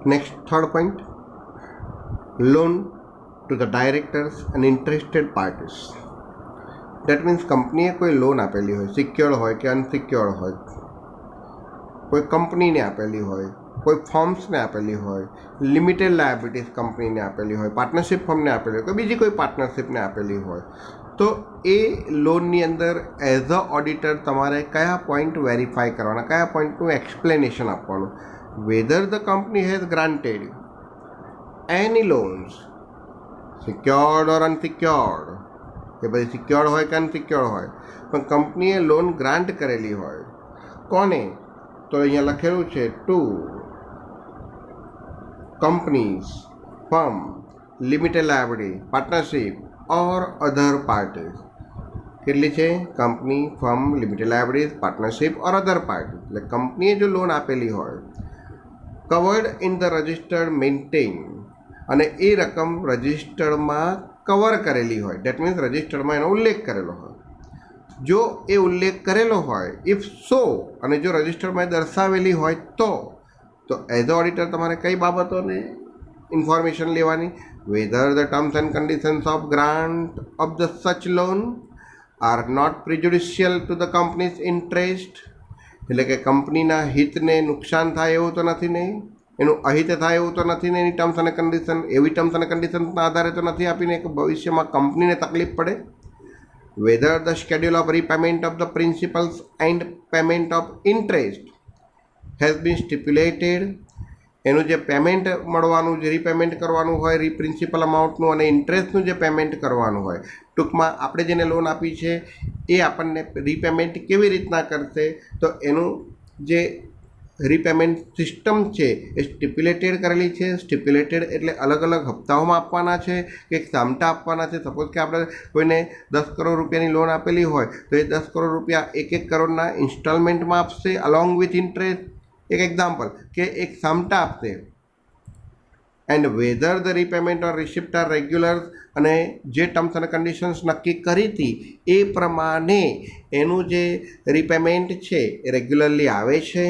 Next, third point, loan to the directors and interested parties. That means કંપનીએ કોઈ loan આપેલી હોય, secured હોય કે અનસિક્યોર્ડ હોય, કોઈ કંપનીને આપેલી હોય, કોઈ ફર્મ્સને આપેલી હોય, લિમિટેડ લાયબિલિટીઝ કંપનીને આપેલી હોય, પાર્ટનરશિપ ફર્મને આપેલી હોય, કોઈ બીજી કોઈ પાર્ટનરશિપને આપેલી હોય, તો એ લોનની અંદર એઝ અ ઓડિટર તમારે કયા પોઈન્ટ વેરીફાઈ કરવાના, કયા પોઈન્ટનું એક્સપ્લેનેશન આપવાનું. Weather the company has granted any loans secured or unsecured, કે પછી સિક્યોર્ડ હોય કે અનસિક્યોર્ડ હોય, પણ કંપનીએ લોન ગ્રાન્ટ કરેલી હોય કોને, તો અહીંયા લખેલું છે two companies, firm, limited liability, partnership or other parties. કેટલી છે? Company, firm, limited liabilities, partnership or other party. એટલે કંપનીએ જો લોન આપેલી હોય, covered in the registered maintain, અને એ રકમ રજિસ્ટર્ડમાં કવર કરેલી હોય, ડેટ મીન્સ રજિસ્ટરમાં એનો ઉલ્લેખ કરેલો હોય. જો એ ઉલ્લેખ કરેલો હોય, ઇફ સો, અને જો રજિસ્ટરમાં દર્શાવેલી હોય તો એઝ અ ઓડિટર તમારે કઈ બાબતોને ઇન્ફોર્મેશન લેવાની? Whether the terms and conditions of grant of the such loan are not prejudicial to the company's interest, એટલે કે કંપનીના હિતને નુકસાન થાય એવું તો નથી નહીં, એનું અહિત થાય એવું તો નથી ને, એની ટર્મ્સ અને કન્ડિશન એવી ટર્મ્સ અને કન્ડિશન્સના આધારે તો નથી આપીને કે ભવિષ્યમાં કંપનીને તકલીફ પડે. Whether the schedule of repayment of the principals and payment of interest has been stipulated, એનું જે પેમેન્ટ મળવાનું, જે રીપેમેન્ટ કરવાનું હોય, પ્રિન્સિપલ અમાઉન્ટનું અને ઇન્ટરેસ્ટનું જે પેમેન્ટ કરવાનું હોય, ટૂંકમાં આપણે જેને લોન આપી છે એ આપણને રીપેમેન્ટ કેવી રીતના કરશે, તો એનું જે રીપેમેન્ટ સિસ્ટમ છે એ સ્ટિપ્યુલેટેડ કરેલી છે. સ્ટિપ્યુલેટેડ એટલે અલગ અલગ હપ્તાઓમાં આપવાના છે કે સામટા આપવાના છે. સપોઝ કે આપણે કોઈને 10 કરોડ રૂપિયાની લોન આપેલી હોય તો એ 10 કરોડ રૂપિયા 1 કરોડના ઇન્સ્ટોલમેન્ટમાં આપશે અલોંગ વિથ ઇન્ટરેસ્ટ, એક એક્ઝામ્પલ, કે એક સામટા આપશે. And whether the repayment or receipt are regular, અને જે ટર્મ્સ અને કન્ડિશન્સ નક્કી કરી હતી એ પ્રમાણે એનું જે રીપેમેન્ટ છે એ રેગ્યુલરલી આવે છે.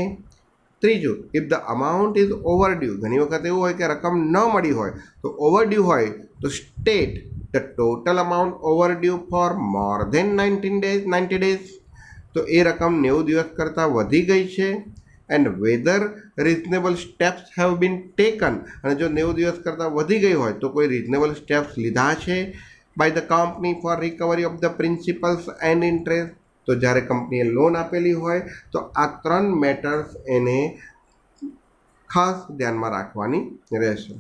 ત્રીજું, if the amount is overdue, ઘણી વખત એવું હોય કે રકમ ન મળી હોય તો ઓવરડ્યુ હોય તો state the total amount overdue for more than 90 days, તો એ રકમ 90 દિવસ કરતાં વધી ગઈ છે. And whether reasonable steps have been taken, અને જો 90 દિવસ કરતાં વધી ગઈ હોય તો કોઈ રિઝનેબલ સ્ટેપ્સ લીધા છે by the company for recovery of the principals and interest. તો જ્યારે કંપનીએ લોન આપેલી હોય તો આ 3 મેટર્સ એને ખાસ ધ્યાનમાં રાખવાની રહેશે.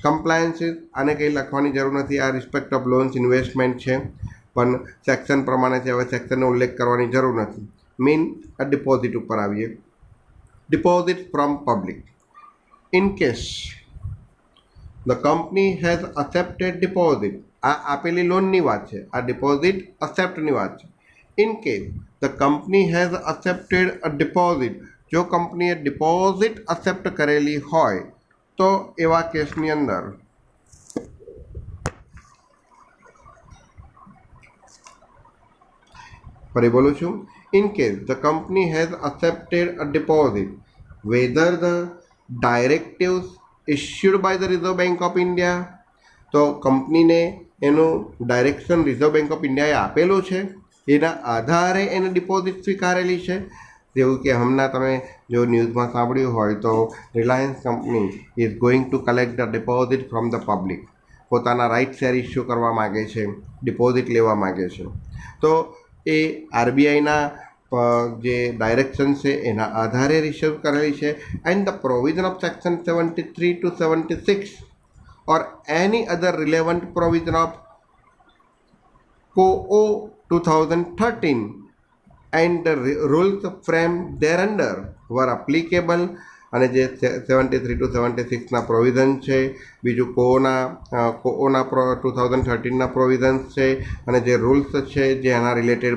કમ્પ્લાયન્સીસ, આને કંઈ લખવાની જરૂર નથી, આ રિસ્પેક્ટ ઓફ લોન્સ ઇન્વેસ્ટમેન્ટ છે, પણ સેક્શન પ્રમાણે છે, હવે સેક્શનનો ઉલ્લેખ કરવાની જરૂર નથી. મેઇન આ ડિપોઝિટ ઉપર આવીએ. Deposit from public. In case the company has accepted deposit, આ આપેલી લોનની વાત છે, આ ડિપોઝિટ અસેપ્ટની વાત છે. In case the company has accepted a deposit, જો કંપનીએ ડિપોઝિટ અસેપ્ટ કરેલી હોય તો એવા કેસની અંદર ફરી બોલું છું, in case the company has accepted a deposit whether the directives issued by the Reserve Bank of India, તો કંપનીને એનું ડાયરેક્શન રિઝર્વ બેંક ઓફ ઇન્ડિયાએ આપેલું છે, એના આધારે એને ડિપોઝિટ સ્વીકારેલી છે. જેવું કે હમણાં તમે જો ન્યૂઝમાં સાંભળ્યું હોય તો Reliance company is going to collect the deposit from the public, પોતાના રાઇટ શેર ઇસ્યુ કરવા માગે છે, ડિપોઝિટ લેવા માગે છે. તો એ આરબીઆઈના જે ડાયરેક્શન છે એના આધારે રિસીવ કરેલી છે. And the provision of section 73 to 76 or any other relevant provision of COO 2013 and the rules framed thereunder were applicable. અને જે 73 to 76ના પ્રોવિઝન છે, બીજું કોઓના 2013ના પ્રોવિઝન્સ છે, અને જે રૂલ્સ છે જે એના રિલેટેડ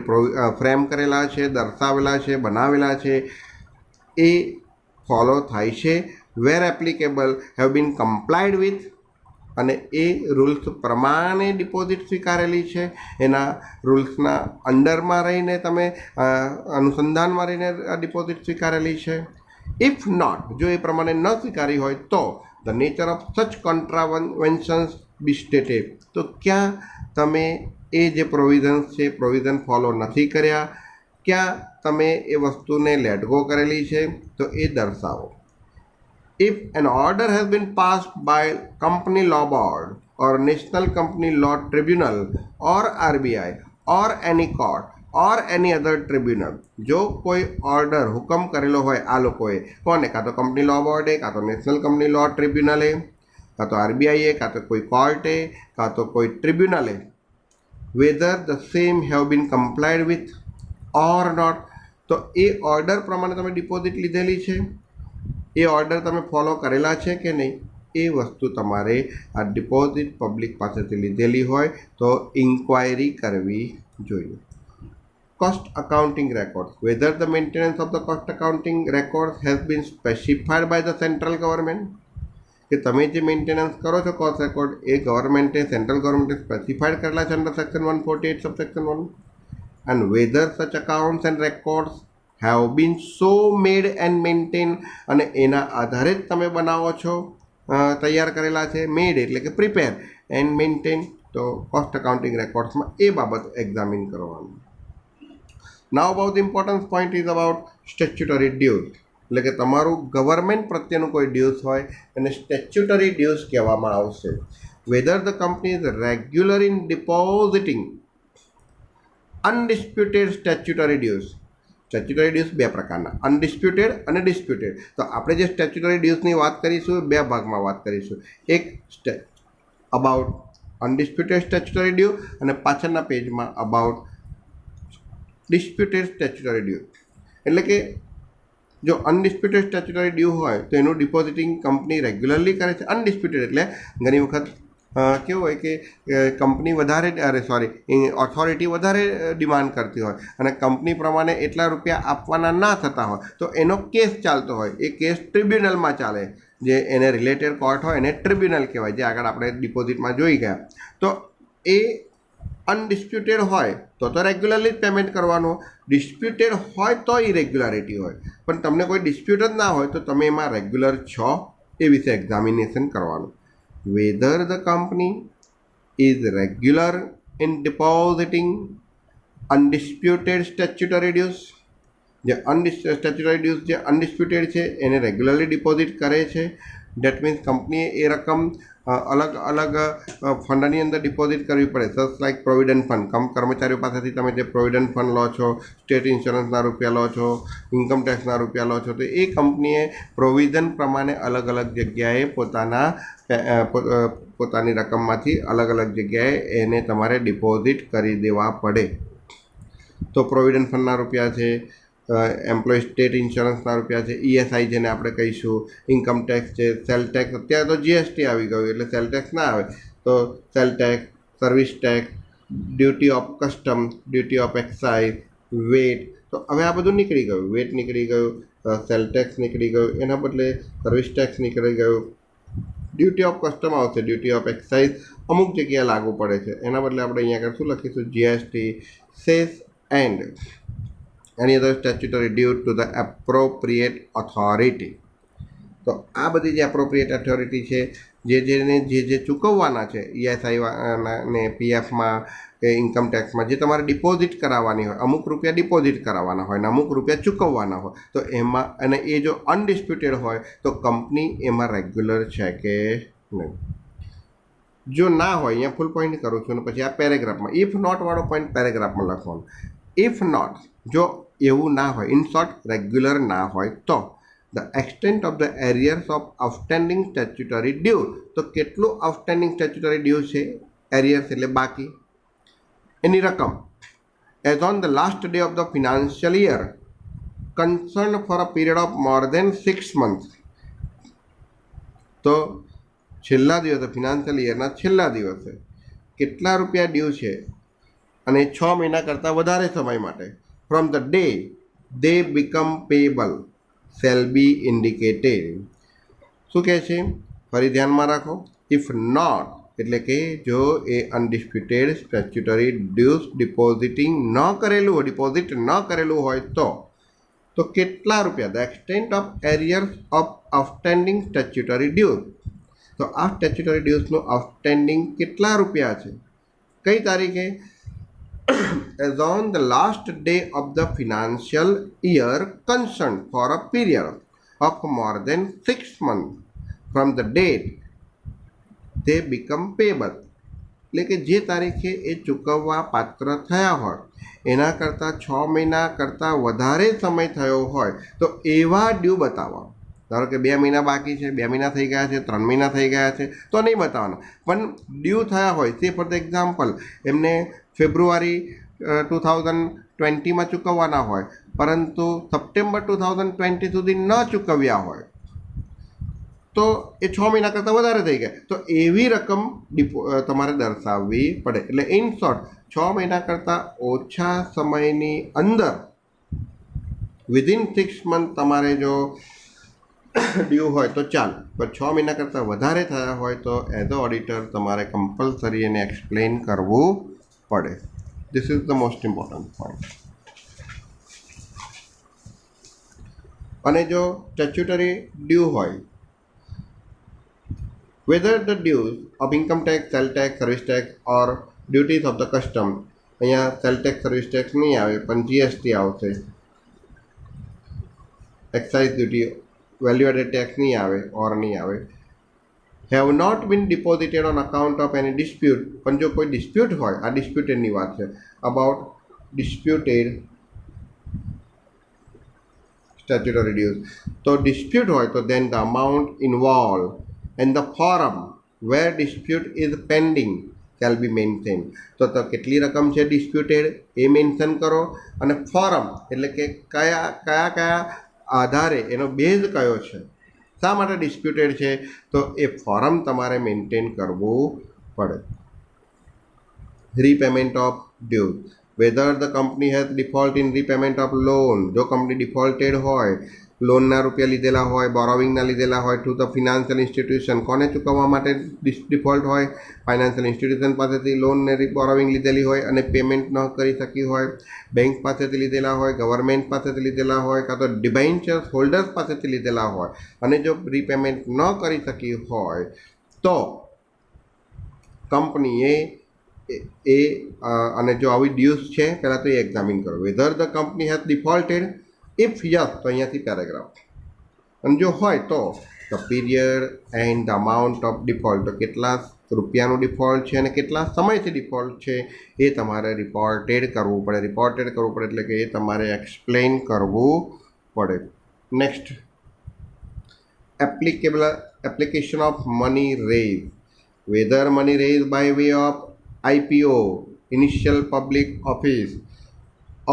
ફ્રેમ કરેલા છે, દર્શાવેલા છે, બનાવેલા છે, એ ફોલો થાય છે. વેર applicable have been complied with, અને એ રૂલ્સ પ્રમાણે ડિપોઝિટ સ્વીકારેલી છે, એના રૂલ્સના અંડરમાં રહીને તમે અનુસંધાનમાં રહીને ડિપોઝિટ સ્વીકારેલી છે. ઇફ નોટ, જો એ પ્રમાણે ન સ્વીકારી હોય તો ધ નેચર ઓફ સચ કોન્ટ્રાવેન્શન્સ બી સ્ટેટેડ, તો ક્યાં તમે એ જે પ્રોવિઝન્સ છે પ્રોવિઝન ફોલો નથી કર્યા, ક્યાં તમે એ વસ્તુને લેટ ગો કરેલી છે, તો એ દર્શાવો. If an order has been passed by company law board or national company law tribunal or RBI or any court or any other tribunal, જો કોઈ ઓર્ડર હુકમ કરેલો હોય આ લોકોએ, કોને, કાં તો કંપની લો બોર્ડે, કાં તો નેશનલ કંપની લો ટ્રિબ્યુનલે, કાં તો આરબીઆઈએ, કાં તો કોઈ કોર્ટે, કાં તો કોઈ ટ્રિબ્યુનલે, whether the same have been complied with or not, તો એ ઓર્ડર પ્રમાણે તમે ડિપોઝિટ લીધેલી છે, એ ઓર્ડર તમે ફોલો કરેલા છે કે નહીં, એ વસ્તુ તમારે આ ડિપોઝિટ પબ્લિક પાસેથી લીધેલી હોય તો ઇન્ક્વાયરી કરવી જોઈએ. Cost accounting records, whether the maintenance of the cost accounting records has been specified by the central government, કે તમે જે મેન્ટેનન્સ કરો છો કોસ્ટ રેકોર્ડ એ ગવર્મેન્ટે, સેન્ટ્રલ ગવર્મેન્ટે સ્પેસિફાઈડ કરેલા છે under section 148 subsection 1, and whether such accounts and records have been so made and maintained, અને એના આધારે જ તમે બનાવો છો, તૈયાર કરેલા છે. મેડ એટલે કે પ્રિપેર, એન્ડ મેન્ટેન, તો કોસ્ટ અકાઉન્ટિંગ રેકોર્ડ્સમાં એ બાબત એક્ઝામિન કરવાનું. Now about the importance point is about statutory dues, એટલે કે તમારું ગવર્મેન્ટ પ્રત્યેનું કોઈ ડ્યુઝ હોય એને સ્ટેચ્યુટરી ડ્યુઝ કહેવામાં આવશે. Whether the company is regular in depositing undisputed statutory dues. Statutory dues બે પ્રકારના, અનડિસ્પ્યુટેડ અને ડિસ્પ્યુટેડ. તો આપણે જે સ્ટેચ્યુટરી ડ્યુઝની વાત કરીશું બે ભાગમાં વાત કરીશું. એક અબાઉટ અનડિસ્પ્યુટેડ સ્ટેચ્યુટરી ડ્યુ અને પાછળના પેજમાં અબાઉટ ડિસ્પ્યુટેડ સ્ટેચ્યુટરી ડ્યુ. એટલે કે જો અનડિસ્પ્યુટેડ સ્ટેચ્યુટરી ડ્યુ હોય તો એનું ડિપોઝિટિંગ કંપની રેગ્યુલરલી કરે છે. અનડિસ્પ્યુટેડ એટલે ઘણી વખત કેવું હોય કે કંપની વધારે ઓથોરિટી વધારે ડિમાન્ડ કરતી હોય અને કંપની પ્રમાણે એટલા રૂપિયા આપવાના ના થતા હોય તો એનો કેસ ચાલતો હોય. એ કેસ ટ્રિબ્યુનલમાં ચાલે, જે એને રિલેટેડ કોર્ટ હોય એને ટ્રિબ્યુનલ કહેવાય, જે આગળ આપણે ડિપોઝિટમાં જોઈ ગયા. તો એ અનડિસ્પ્યુટેડ હોય તો રેગ્યુલરલી જ પેમેન્ટ કરવાનું, ડિસ્પ્યુટેડ હોય તો ઇરેગ્યુલારિટી હોય. પણ તમને કોઈ ડિસ્પ્યુટ જ ના હોય તો તમે એમાં રેગ્યુલર છો એ વિશે એક્ઝામિનેશન કરવાનું. Whether the company is regular in depositing undisputed statutory dues, જે સ્ટેચ્યુટરી ડ્યુઝ જે અનડિસ્પ્યુટેડ છે એને રેગ્યુલરલી ડિપોઝિટ કરે છે. ડેટ મીન્સ કંપનીએ એ રકમ અલગ અલગ ફંડની અંદર ડિપોઝિટ કરવી પડે. સચ લાઇક પ્રોવિડન્ટ ફંડ, કર્મચારીઓ પાસેથી તમે જે પ્રોવિડન્ટ ફંડ લો છો, સ્ટેટ ઇન્સ્યોરન્સના રૂપિયા લો છો, ઇન્કમ ટેક્સના રૂપિયા લો છો, તો એ કંપનીએ પ્રોવિઝન પ્રમાણે અલગ અલગ જગ્યાએ પોતાની રકમમાંથી અલગ અલગ જગ્યાએ એને તમારે ડિપોઝિટ કરી દેવા પડે. તો પ્રોવિડન્ટ ફંડના રૂપિયા છે, એમ્પ્લોય સ્ટેટ ઇન્સ્યોરન્સના રૂપિયા છે, ESI જેને આપણે કહીશું, ઇન્કમ ટેક્સ છે, સેલ ટેક્સ. અત્યારે તો GST આવી ગયું એટલે સેલ ટેક્સ ના આવે, તો sale tax, service tax, duty of custom, duty of excise, VAT. તો હવે આ બધું નીકળી ગયું, વેટ નીકળી ગયું, સેલ ટેક્સ નીકળી ગયું, એના બદલે સર્વિસ ટેક્સ નીકળી ગયું, ડ્યુટી ઓફ કસ્ટમ આવશે, ડ્યુટી ઓફ એક્સાઇઝ અમુક જગ્યાએ લાગુ પડે છે, એના બદલે આપણે અહીંયા આગળ શું લખીશું, GST, cess and any other statutory due to the appropriate authority. તો આ બધી જે એપ્રોપ્રિએટ ઓથોરિટી છે, જેને જે ચૂકવવાના છે ESI ને PFમાં કે ઇન્કમ ટેક્સમાં, જે તમારે ડિપોઝિટ કરાવવાની હોય, અમુક રૂપિયા ડિપોઝિટ કરાવવાના હોય ને અમુક રૂપિયા ચૂકવવાના હોય, તો એમાં, અને એ જો અનડિસ્પ્યુટેડ હોય તો કંપની એમાં રેગ્યુલર છે કે નહીં. જો ના હોય, અહીંયા ફૂલ પોઈન્ટ કરું છું અને પછી આ પેરેગ્રાફમાં ઇફ નોટ વાળો પોઈન્ટ પેરેગ્રાફમાં લખવાનો. ઇફ નોટ, જો એવું ના હોય, ઇન શોર્ટ રેગ્યુલર ના હોય તો the extent of the arrears of outstanding statutory due, તો કેટલું આઉટસ્ટેન્ડિંગ સ્ટેચ્યુટરી ડ્યુ છે, એરિયર્સ એટલે બાકી, એની રકમ as on the last day of the financial year concern for a period of more than 6 months. તો છેલ્લા દિવસે, ફિનાન્શિયલ યરના છેલ્લા દિવસે કેટલા રૂપિયા ડ્યુ છે અને 6 મહિના કરતાં વધારે સમય માટે, from the day they become payable shall be indicated. શું કહે છે ફરી ધ્યાનમાં રાખો. ઇફ નોટ એટલે કે જો એ અનડિસ્પ્યુટેડ સ્ટેચ્યુટરી ડ્યુઝ ડિપોઝિટ ન કરેલું હોય તો તો કેટલા રૂપિયા, the extent of arrears of outstanding statutory dues. તો આ સ્ટેચ્યુટરી ડ્યુઝનું આઉટસ્ટેન્ડિંગ કેટલા રૂપિયા છે, કઈ તારીખે, as on the last day of the financial year concerned for a period of more than 6 months from the date they become payable. એટલે કે જે તારીખે એ ચૂકવવા પાત્ર થયા હોય એના કરતાં 6 મહિના કરતાં વધારે સમય થયો હોય તો એવા ડ્યુ બતાવવા. ધારો કે 2 મહિના બાકી છે, 2 મહિના થઈ ગયા છે, 3 મહિના થઈ ગયા છે તો નહીં બતાવવાના, પણ ડ્યુ થયા હોય, સે ફોર ધ એક્ઝામ્પલ એમને ફેબ્રુઆરી 2020માં ચૂકવવાના હોય પરંતુ સપ્ટેમ્બર 2020 સુધી ન ચૂકવ્યા હોય તો એ 6 મહિના કરતાં વધારે થઈ ગયા, તો એવી રકમ તમારે દર્શાવવી પડે. એટલે ઇન શોર્ટ 6 મહિના કરતાં ઓછા સમયની અંદર વિધિન 6 મંથ તમારે જો ડ્યુ હોય તો ચાલે, પણ 6 મહિના કરતાં વધારે થયા હોય તો એઝ અ ઓડિટર તમારે કમ્પલસરી એને એક્સપ્લેન કરવું પડે. This is the most important point. અને જો સ્ટેચ્યુટરી ડ્યુ હોય, whether the dues of income tax, sales tax, service tax or duties of the custom, અહીંયા સેલ ટેક્સ સર્વિસ ટેક્સ નહીં આવે પણ જીએસટી આવશે, excise duty value added tax નહીં આવે ઓર નહીં આવે, have not been deposited on account of any dispute. પણ જો કોઈ ડિસ્પ્યુટ હોય, આ ડિસ્પ્યુટેડની વાત છે, અબાઉટ ડિસ્પ્યુટેડ statutory dues. તો ડિસ્પ્યુટ હોય તો then the amount involved and the forum where dispute is pending shall be maintained. તો કેટલી રકમ છે ડિસ્પ્યુટેડ એ મેન્શન કરો, અને ફોરમ એટલે કે કયા આધારે એનો બેઝ કયો છે, શા માટે ડિસ્પ્યુટેડ છે, તો એ ફોરમ તમારે મેન્ટેન કરવું પડે. Repayment of dues, whether the company has default in repayment of loan. જો કંપની ડિફોલ્ટેડ હોય, લોનના રૂપિયા લીધેલા હોય, બોરોવિંગના લીધેલા હોય ટુ ધ ફિનાન્શિયલ ઇન્સ્ટિટ્યુશન, કોને ચૂકવવા માટે ડિફોલ્ટ હોય, ફાઇનાન્શિયલ ઇન્સ્ટિટ્યુશન પાસેથી લોનને બોરોવિંગ લીધેલી હોય અને પેમેન્ટ ન કરી શકી હોય, બેંક પાસેથી લીધેલા હોય, ગવર્મેન્ટ પાસેથી લીધેલા હોય, કાં તો ડિબેન્ચર્સ હોલ્ડર્સ પાસેથી લીધેલા હોય, અને જો રીપેમેન્ટ ન કરી શકી હોય તો કંપનીએ અને જો આવી ડ્યુઝ છે પહેલાં તો એ એક્ઝામિન કરો. Whether the company has defaulted, if yes તો અહીંયાથી પેરેગ્રાફ, અને જો હોય તો the period and the amount of default, તો કેટલા રૂપિયાનું ડિફોલ્ટ છે અને કેટલા સમયથી ડિફોલ્ટ છે એ તમારે રિપોર્ટેડ કરવું પડે. રિપોર્ટેડ કરવું પડે એટલે કે એ તમારે એક્સપ્લેન કરવું પડે. Next, application of money raise, whether money raise by way of IPO, initial public office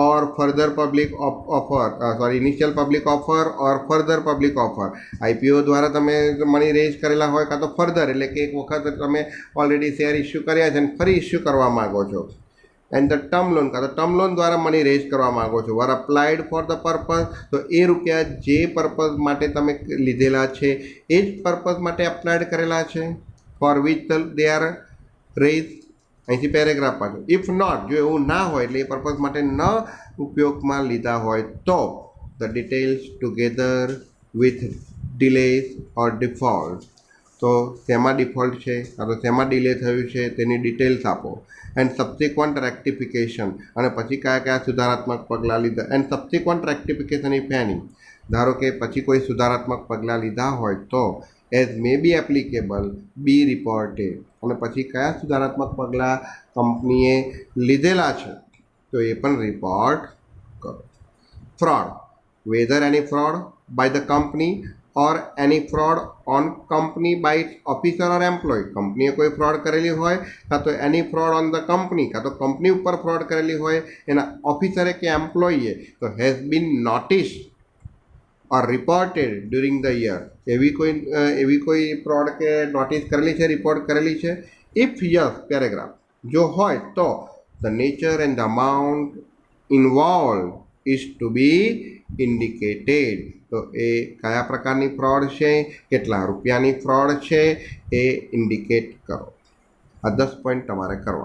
or further public offer, initial public offer or further public offer. IPO દ્વારા તમે મની રેઝ કરેલા હોય કાં તો ફર્ધર એટલે કે એક વખત તમે ઓલરેડી શેર ઇસ્યુ કર્યા છે અને ફરી ઇસ્યુ કરવા માગો છો, એન્ડ ધ ટર્મ લોન કાં તો ટર્મ લોન દ્વારા મની રેઝ કરવા માગો છો, વર અપ્લાઇડ ફોર ધ પર્પઝ, તો એ રૂપિયા જે પર્પઝ માટે તમે લીધેલા છે એ જ પર્પઝ માટે અપ્લાઇડ કરેલા છે, for which they are raise. અહીંથી પેરેગ્રાફ પાછો. ઇફ નોટ, જો એવું ના હોય એટલે એ પર્પઝ માટે ન ઉપયોગમાં લીધા હોય તો the details together with delays or default, તો શેમાં ડિફોલ્ટ છે કાં તો શેમાં ડિલે થયું છે તેની ડિટેલ્સ આપો, એન્ડ સબસિક્વન્ટ રેક્ટિફિકેશન, અને પછી કયા સુધારાત્મક પગલાં લીધા, and subsequent rectification if any. ધારો કે પછી કોઈ સુધારાત્મક પગલાં લીધા હોય તો as may be applicable be reported, અને પછી કયા સુધારાત્મક પગલાં કંપનીએ લીધેલા છે તો એ પણ રિપોર્ટ કરો. Fraud, whether any fraud by the company or any fraud on company by officer or employee, કંપનીએ કોઈ ફ્રોડ કરેલી હોય કાં તો any fraud on the company, કાં તો કંપની ઉપર ફ્રોડ કરેલી હોય એના ઓફિસરે કે એમ્પ્લોયીએ, તો has been notice or reported during the year, એવી કોઈ ફ્રોડ કે નોટિસ કરેલી છે, રિપોર્ટ કરેલી છે. ઇફ યસ પેરેગ્રાફ, જો હોય તો the nature and the amount involve is to be indicated, તો એ કયા પ્રકારની ફ્રોડ છે, કેટલા રૂપિયાની ફ્રોડ છે એ ઇન્ડિકેટ કરો. આ 10 પોઈન્ટ તમારે કરવા.